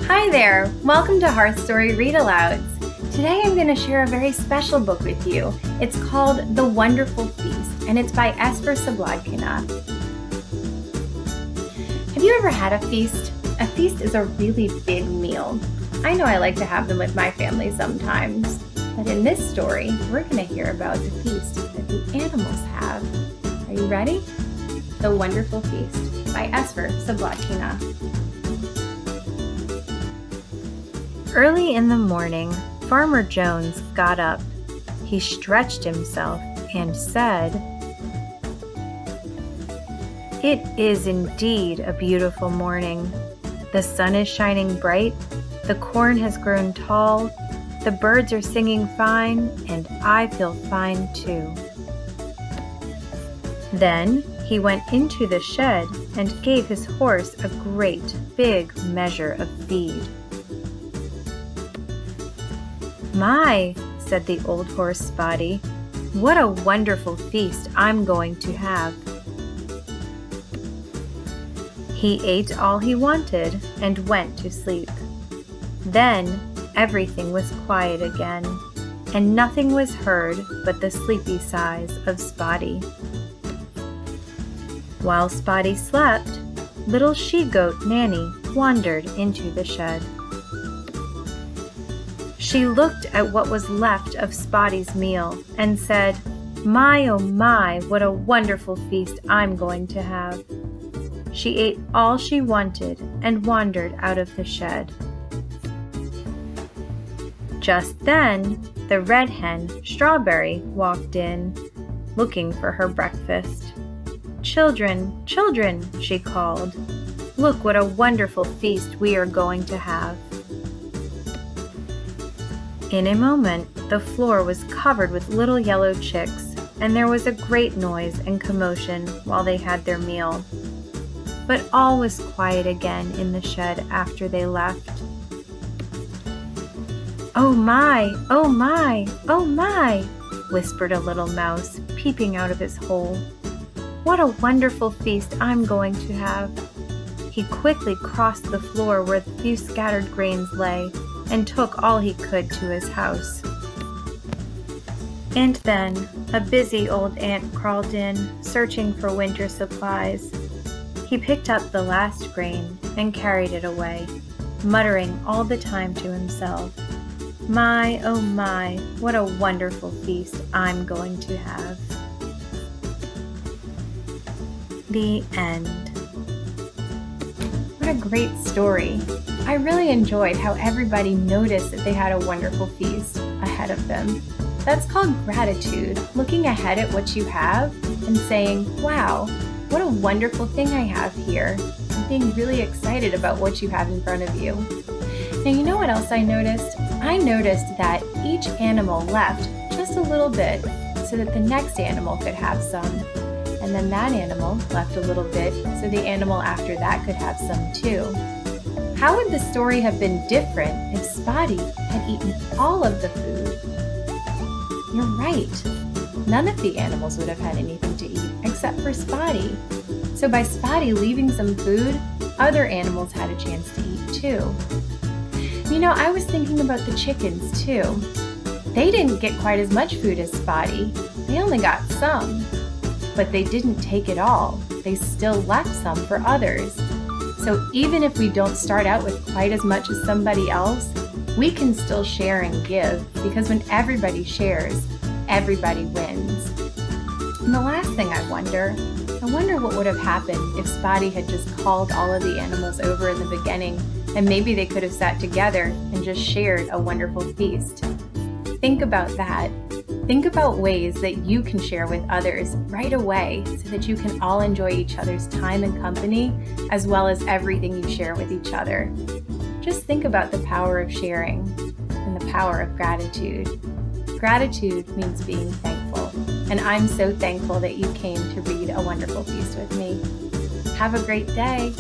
Hi there! Welcome to HEARTH Story Read Aloud. Today I'm going to share a very special book with you. It's called The Wonderful Feast, and it's by Espyhr Slobodkina. Have you ever had a feast? A feast is a really big meal. I know I like to have them with my family sometimes, but in this story, we're going to hear about the feast that the animals have. Are you ready? The Wonderful Feast by Espyhr Slobodkina. Early in the morning, Farmer Jones got up. He stretched himself and said, "It is indeed a beautiful morning. The sun is shining bright, the corn has grown tall, the birds are singing fine, and I feel fine too." Then he went into the shed and gave his horse a great big measure of feed. "My," said the old horse Spotty, "what a wonderful feast I'm going to have." He ate all he wanted and went to sleep. Then everything was quiet again, and nothing was heard but the sleepy sighs of Spotty. While Spotty slept, little she-goat Nanny wandered into the shed. She looked at what was left of Spotty's meal and said, "My, oh my, what a wonderful feast I'm going to have." She ate all she wanted and wandered out of the shed. Just then, the red hen, Strawberry, walked in, looking for her breakfast. "Children, children," she called, "look what a wonderful feast we are going to have." In a moment, the floor was covered with little yellow chicks, and there was a great noise and commotion while they had their meal. But all was quiet again in the shed after they left. "Oh my, oh my, oh my," whispered a little mouse, peeping out of his hole. "What a wonderful feast I'm going to have." He quickly crossed the floor where the few scattered grains lay, and took all he could to his house. And then a busy old ant crawled in, searching for winter supplies. He picked up the last grain and carried it away, muttering all the time to himself, "My, oh my, what a wonderful feast I'm going to have." The end. What a great story. I really enjoyed how everybody noticed that they had a wonderful feast ahead of them. That's called gratitude, looking ahead at what you have and saying, "Wow, what a wonderful thing I have here," and being really excited about what you have in front of you. Now, you know what else I noticed? I noticed that each animal left just a little bit so that the next animal could have some. And then that animal left a little bit so the animal after that could have some too. How would the story have been different if Spotty had eaten all of the food? You're right. None of the animals would have had anything to eat except for Spotty. So by Spotty leaving some food, other animals had a chance to eat too. You know, I was thinking about the chickens too. They didn't get quite as much food as Spotty. They only got some. But they didn't take it all. They still left some for others. So even if we don't start out with quite as much as somebody else, we can still share and give, because when everybody shares, everybody wins. And the last thing I wonder what would have happened if Spotty had just called all of the animals over in the beginning, and maybe they could have sat together and just shared a wonderful feast. Think about that. Think about ways that you can share with others right away so that you can all enjoy each other's time and company, as well as everything you share with each other. Just think about the power of sharing and the power of gratitude. Gratitude means being thankful, and I'm so thankful that you came to read A Wonderful Feast with me. Have a great day.